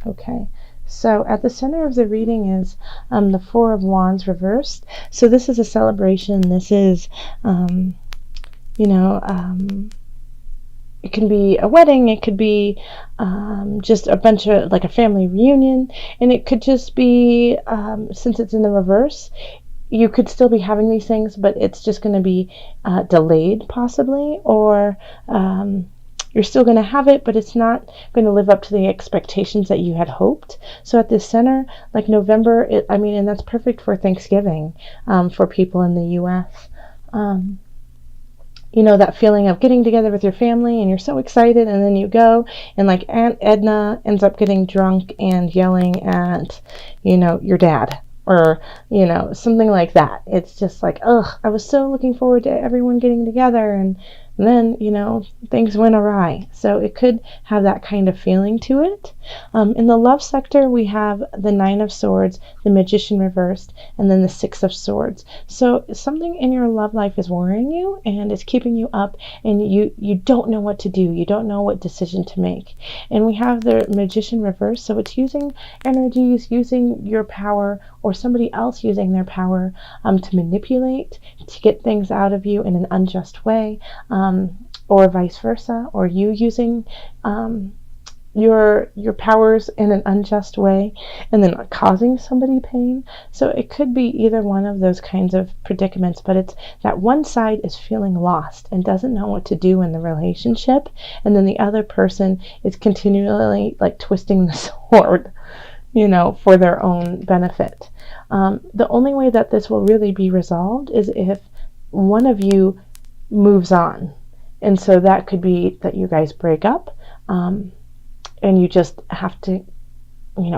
Okay, so at the center of the reading is the Four of Wands reversed. So this is a celebration. This is, you know, it can be a wedding. It could be just a bunch of, like, a family reunion. And it could just be, since it's in the reverse, you could still be having these things, but it's just going to be delayed possibly, or you're still going to have it, but it's not going to live up to the expectations that you had hoped. So at the center, like November, and that's perfect for Thanksgiving for people in the U.S. That feeling of getting together with your family and you're so excited, and then you go and, like, Aunt Edna ends up getting drunk and yelling at, your dad, or, something like that. It's just like, ugh, I was so looking forward to everyone getting together, and then, things went awry. So it could have that kind of feeling to it. In the love sector, we have the Nine of Swords, the Magician reversed, and then the Six of Swords. So something in your love life is worrying you, and it's keeping you up, and you don't know what to do. You don't know what decision to make. And we have the Magician reversed, so it's using energies, using your power, or somebody else using their power to manipulate, to get things out of you in an unjust way, or vice versa, or you using your powers in an unjust way and then causing somebody pain. So it could be either one of those kinds of predicaments, but it's that one side is feeling lost and doesn't know what to do in the relationship, and then the other person is continually, like, twisting the sword, for their own benefit. The only way that this will really be resolved is if one of you moves on. And so that could be that you guys break up, and you just have to,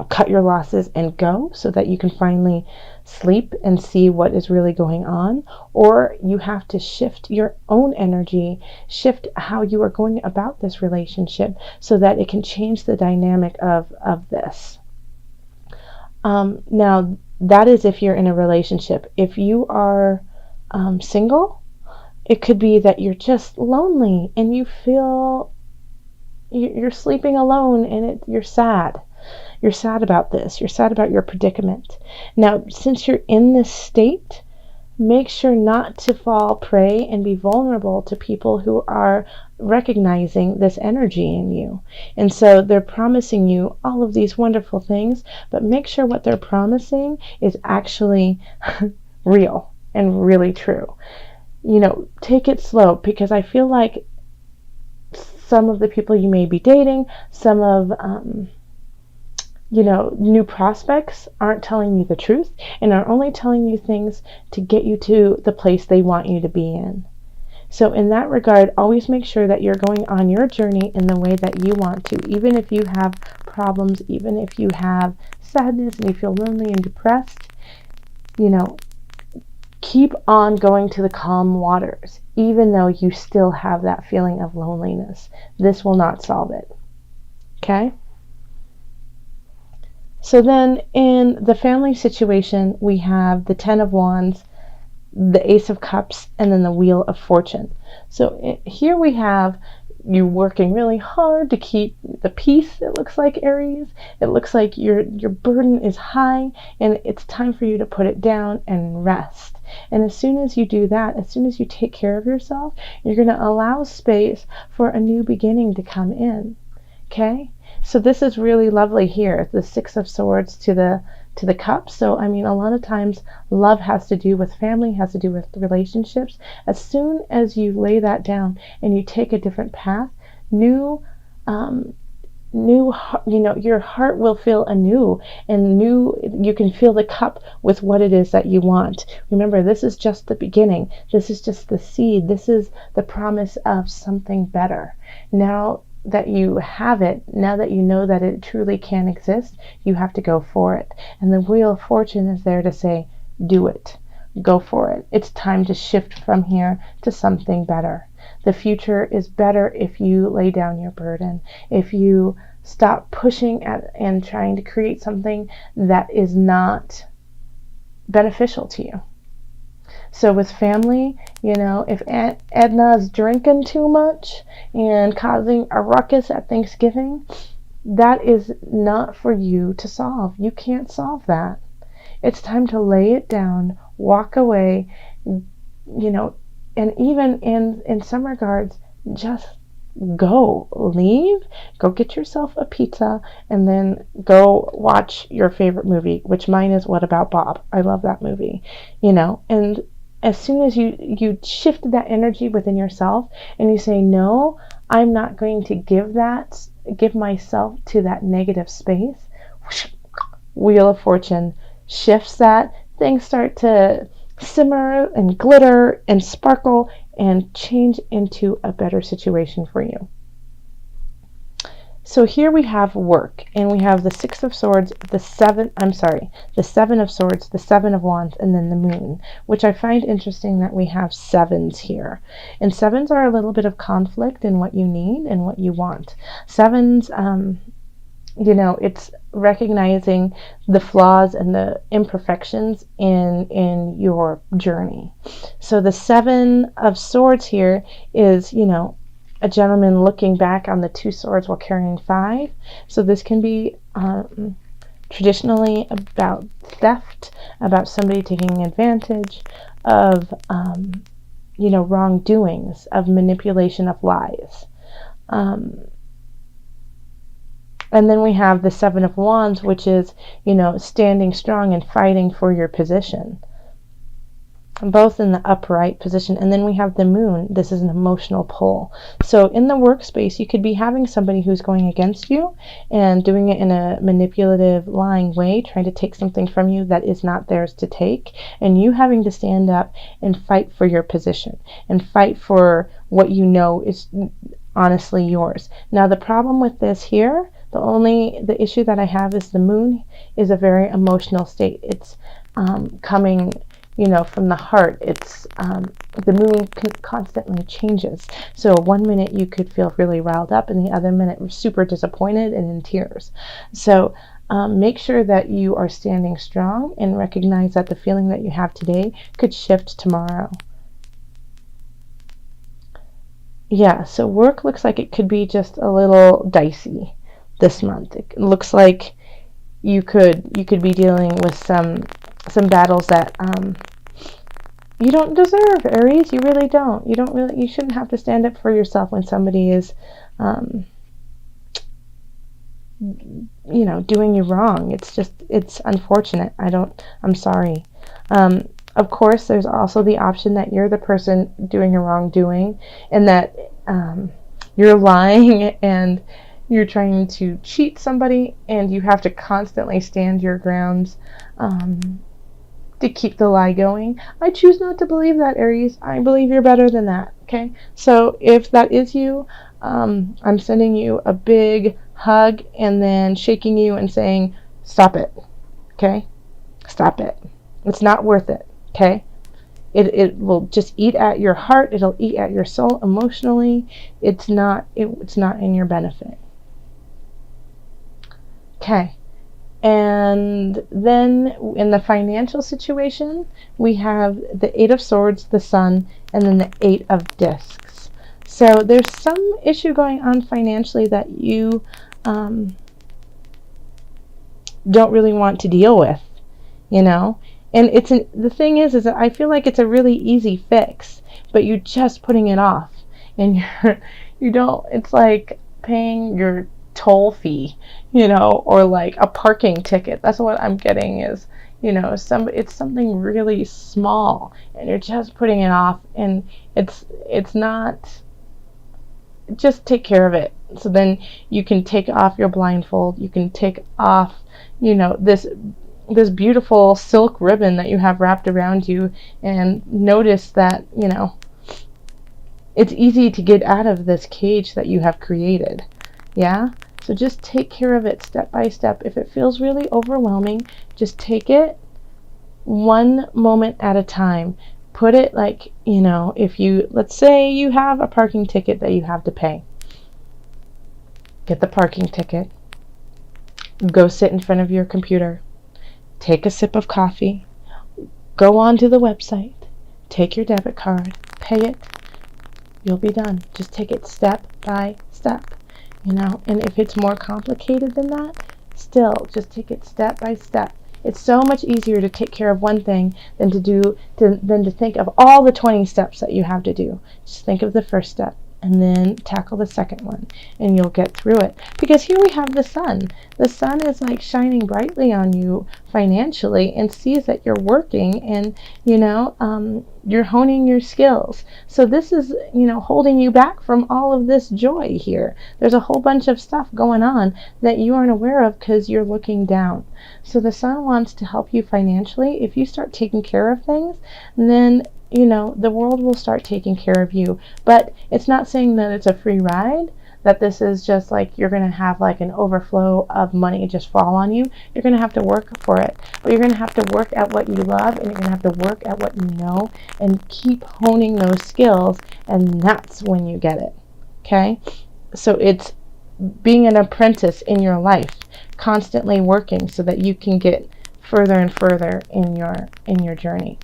cut your losses and go, so that you can finally sleep and see what is really going on. Or you have to shift your own energy, shift how you are going about this relationship, so that it can change the dynamic of this. Now, that is if you're in a relationship. If you are single, it could be that you're just lonely and you feel you're sleeping alone, and you're sad. You're sad about this. You're sad about your predicament. Now, since you're in this state, make sure not to fall prey and be vulnerable to people who are recognizing this energy in you. And so they're promising you all of these wonderful things, but make sure what they're promising is actually real and really true. Take it slow, because I feel like some of the people you may be dating, some of new prospects aren't telling you the truth, and are only telling you things to get you to the place they want you to be in. So in that regard, always make sure that you're going on your journey in the way that you want to, even if you have problems, even if you have sadness and you feel lonely and depressed. Keep on going to the calm waters, even though you still have that feeling of loneliness. This will not solve it. Okay? So then in the family situation, we have the Ten of Wands, the Ace of Cups, and then the Wheel of Fortune. So here we have you working really hard to keep the peace, it looks like, Aries. It looks like your burden is high, and it's time for you to put it down and rest. And as soon as you do that, as soon as you take care of yourself, you're going to allow space for a new beginning to come in. Okay? So this is really lovely here, the Six of Swords to the Cups. So, a lot of times love has to do with family, has to do with relationships. As soon as you lay that down and you take a different path, your heart will feel anew, and you can fill the cup with what it is that you want. Remember, this is just the beginning. This is just the seed. This is the promise of something better. Now that you have it, now that you know that it truly can exist, you have to go for it. And the Wheel of Fortune is there to say, do it. Go for it. It's time to shift from here to something better. The future is better if you lay down your burden, if you stop pushing at and trying to create something that is not beneficial to you. So with family, if Aunt Edna's drinking too much and causing a ruckus at Thanksgiving, that is not for you to solve. You can't solve that. It's time to lay it down, walk away, and even in some regards, just leave, go get yourself a pizza, and then go watch your favorite movie, which mine is What About Bob? I love that movie, and as soon as you shift that energy within yourself and you say, no, I'm not going to give myself to that negative space, Wheel of Fortune shifts that. Things start to simmer and glitter and sparkle and change into a better situation for you. So here we have work, and we have the Six of Swords, the Seven of Swords, the Seven of Wands, and then the Moon, which I find interesting that we have sevens here. And sevens are a little bit of conflict in what you need and what you want. Sevens, it's recognizing the flaws and the imperfections in your journey. So the Seven of Swords here is, a gentleman looking back on the two swords while carrying five. So this can be traditionally about theft, about somebody taking advantage of, wrongdoings, of manipulation, of lies. And then we have the Seven of Wands, which is, standing strong and fighting for your position, both in the upright position. And then we have the Moon. This is an emotional pull. So in the workspace, you could be having somebody who's going against you and doing it in a manipulative, lying way, trying to take something from you that is not theirs to take, and you having to stand up and fight for your position and fight for what you know is honestly yours. Now, the problem with this here, the issue that I have is the Moon is a very emotional state. It's coming, from the heart. It's the Moon constantly changes. So one minute you could feel really riled up, and the other minute super disappointed and in tears. So make sure that you are standing strong and recognize that the feeling that you have today could shift tomorrow. Yeah, so work looks like it could be just a little dicey this month. It looks like you could be dealing with some battles that you don't deserve, Aries. You really don't. You shouldn't have to stand up for yourself when somebody is doing you wrong. It's unfortunate. I'm sorry. Of course, there's also the option that you're the person doing a wrongdoing, and that you're lying and you're trying to cheat somebody, and you have to constantly stand your grounds to keep the lie going. I choose not to believe that, Aries. I believe you're better than that, okay? So if that is you, I'm sending you a big hug and then shaking you and saying, stop it, okay? Stop it. It's not worth it, okay? It will just eat at your heart. It'll eat at your soul emotionally. It's not in your benefit. Okay. And then in the financial situation, we have the Eight of Swords, the Sun, and then the Eight of Discs. So there's some issue going on financially that you don't really want to deal with, And the thing is that I feel like it's a really easy fix, but you're just putting it off, and it's like paying your toll fee, or like a parking ticket. That's what I'm getting is, it's something really small, and you're just putting it off, and it's not. Just take care of it. So then you can take off your blindfold. You can take off, this beautiful silk ribbon that you have wrapped around you, and notice that, it's easy to get out of this cage that you have created. Yeah? So just take care of it step by step. If it feels really overwhelming, just take it one moment at a time. Put it like, let's say you have a parking ticket that you have to pay. Get the parking ticket. Go sit in front of your computer. Take a sip of coffee. Go onto the website. Take your debit card. Pay it. You'll be done. Just take it step by step. And if it's more complicated than that, still just take it step by step. It's so much easier to take care of one thing than to think of all the 20 steps that you have to do. Just think of the first step and then tackle the second one, and you'll get through it. Because here we have the sun. The sun is like shining brightly on you financially and sees that you're working, and you're honing your skills. So this is holding you back from all of this joy here. There's a whole bunch of stuff going on that you aren't aware of because you're looking down. So the sun wants to help you financially. If you start taking care of things, then the world will start taking care of you. But it's not saying that it's a free ride, that this is just like you're going to have like an overflow of money just fall on you. You're going to have to work for it. But you're going to have to work at what you love, and you're going to have to work at what you know, and keep honing those skills, and that's when you get it. Okay? So it's being an apprentice in your life, constantly working so that you can get further and further in your journey.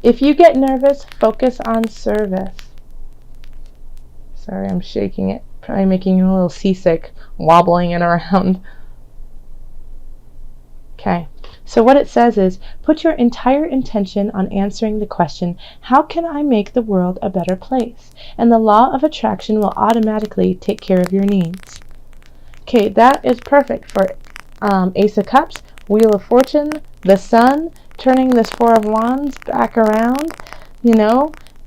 If you get nervous, focus on service. Sorry, I'm shaking it. Probably making you a little seasick, wobbling it around. Okay, so what it says is, put your entire intention on answering the question, how can I make the world a better place? And the law of attraction will automatically take care of your needs. Okay, that is perfect for Ace of Cups, Wheel of Fortune, the Sun, turning this Four of Wands back around.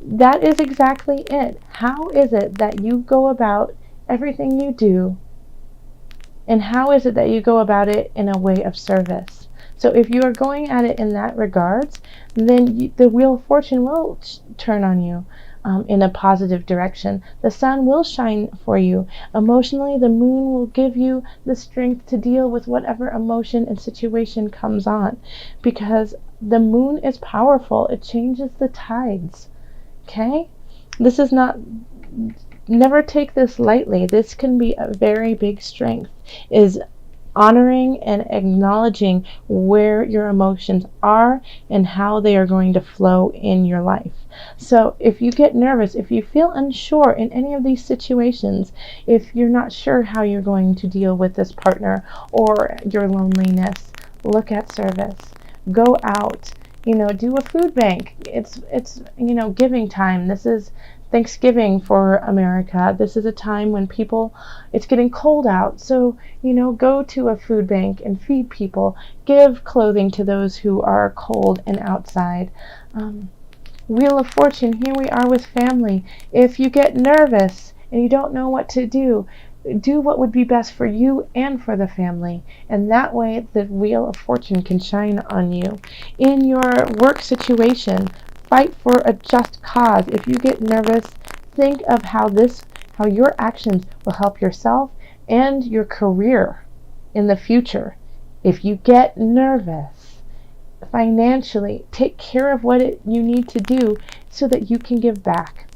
That is exactly it. How is it that you go about everything you do, and how is it that you go about it in a way of service? So if you are going at it in that regards, then the Wheel of Fortune will turn on you in a positive direction. The sun will shine for you. Emotionally, the moon will give you the strength to deal with whatever emotion and situation comes on, because the moon is powerful. It changes the tides. Okay? This is not... Never take this lightly. This can be a very big strength, is honoring and acknowledging where your emotions are and how they are going to flow in your life. So if you get nervous, if you feel unsure in any of these situations, if you're not sure how you're going to deal with this partner or your loneliness, look at service. Go out, do a food bank. It's giving time. This is Thanksgiving for America. This is a time when it's getting cold out. So, go to a food bank and feed people. Give clothing to those who are cold and outside. Wheel of Fortune, here we are with family. If you get nervous and you don't know what to do what would be best for you and for the family. And that way the Wheel of Fortune can shine on you. In your work situation, fight for a just cause. If you get nervous, think of how your actions will help yourself and your career in the future. If you get nervous financially, take care of what you need to do so that you can give back.